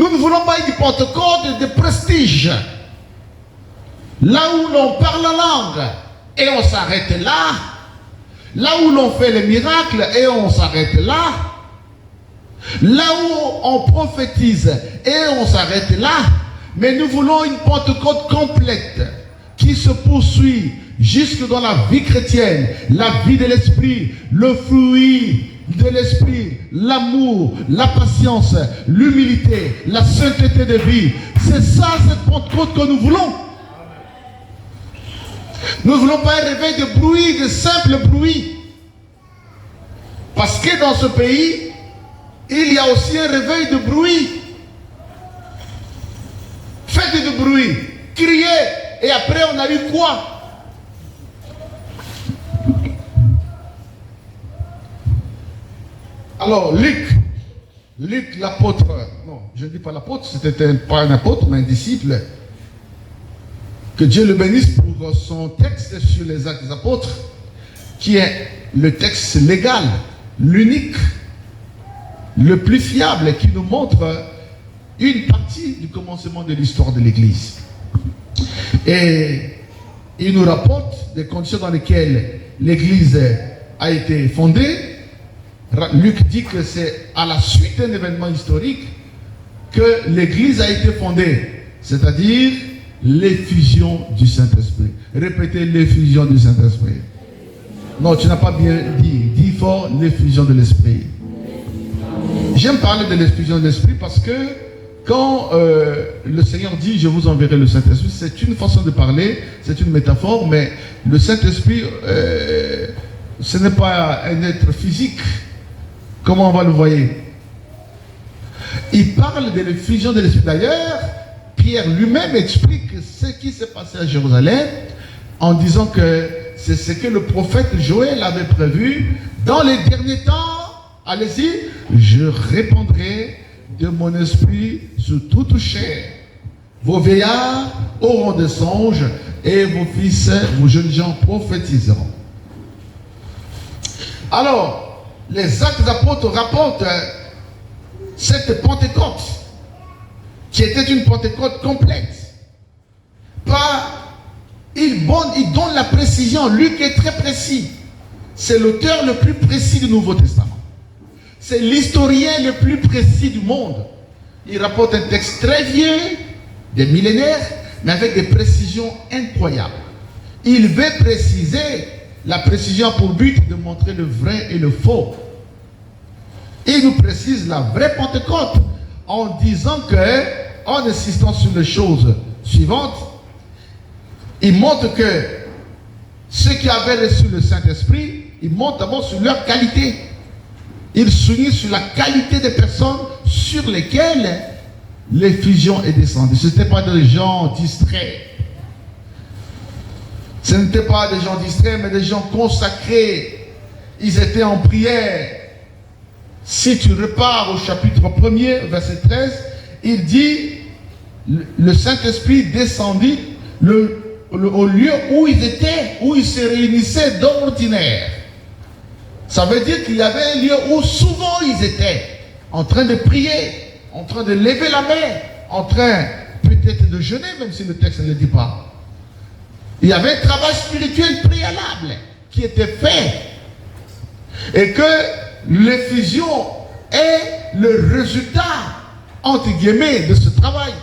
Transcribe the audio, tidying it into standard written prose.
Nous ne voulons pas une Pentecôte de prestige. Là où l'on parle la langue et on s'arrête là. Là où l'on fait les miracles et on s'arrête là. Là où on prophétise et on s'arrête là. Mais nous voulons une Pentecôte complète qui se poursuit jusque dans la vie chrétienne, la vie de l'esprit, le fruit de l'esprit, l'amour, la patience, l'humilité, la sainteté de vie. C'est ça cette Pentecôte que nous voulons. Nous ne voulons pas un réveil de bruit, de simple bruit. Parce que dans ce pays, il y a aussi un réveil de bruit. Faites du bruit, criez, et après on a eu quoi? Alors, Luc l'apôtre, non, je ne dis pas l'apôtre, c'était pas un apôtre, mais un disciple. Que Dieu le bénisse pour son texte sur les actes des apôtres, qui est le texte légal, l'unique, le plus fiable, qui nous montre une partie du commencement de l'histoire de l'Église. Et il nous rapporte des conditions dans lesquelles l'Église a été fondée. Luc dit que c'est à la suite d'un événement historique que l'Église a été fondée, c'est-à-dire l'effusion du Saint-Esprit. Répétez, l'effusion du Saint-Esprit. Non, tu n'as pas bien dit. Dis fort, l'effusion de l'Esprit. J'aime parler de l'effusion de l'Esprit parce que quand le Seigneur dit « Je vous enverrai le Saint-Esprit », c'est une façon de parler, c'est une métaphore, mais le Saint-Esprit, ce n'est pas un être physique. Comment on va le voir? Il parle de l'effusion de l'Esprit. D'ailleurs, Pierre lui-même explique ce qui s'est passé à Jérusalem en disant que c'est ce que le prophète Joël avait prévu dans les derniers temps. Allez-y, je répandrai de mon esprit sur toute chair. Vos vieillards auront des songes et vos fils, vos jeunes gens prophétiseront. Alors, les actes d'apôtres rapportent cette Pentecôte, qui était une Pentecôte complète. Il donne la précision. Luc est très précis. C'est l'auteur le plus précis du Nouveau Testament. C'est l'historien le plus précis du monde. Il rapporte un texte très vieux, des millénaires, mais avec des précisions incroyables. Il veut préciser. La précision a pour but de montrer le vrai et le faux. Il nous précise la vraie Pentecôte en disant que, en insistant sur les choses suivantes, il montre que ceux qui avaient reçu le Saint-Esprit, ils montrent d'abord sur leur qualité. Il souligne sur la qualité des personnes sur lesquelles l'effusion est descendue. Ce n'étaient pas des gens distraits. Ce n'étaient pas des gens distraits, mais des gens consacrés. Ils étaient en prière. Si tu repars au chapitre 1er, verset 13, il dit, le Saint-Esprit descendit au lieu où ils étaient, où ils se réunissaient d'ordinaire. Ça veut dire qu'il y avait un lieu où souvent ils étaient, en train de prier, en train de lever la main, en train peut-être de jeûner, même si le texte ne le dit pas. Il y avait un travail spirituel préalable qui était fait. Et que l'effusion est le résultat, entre guillemets, de ce travail.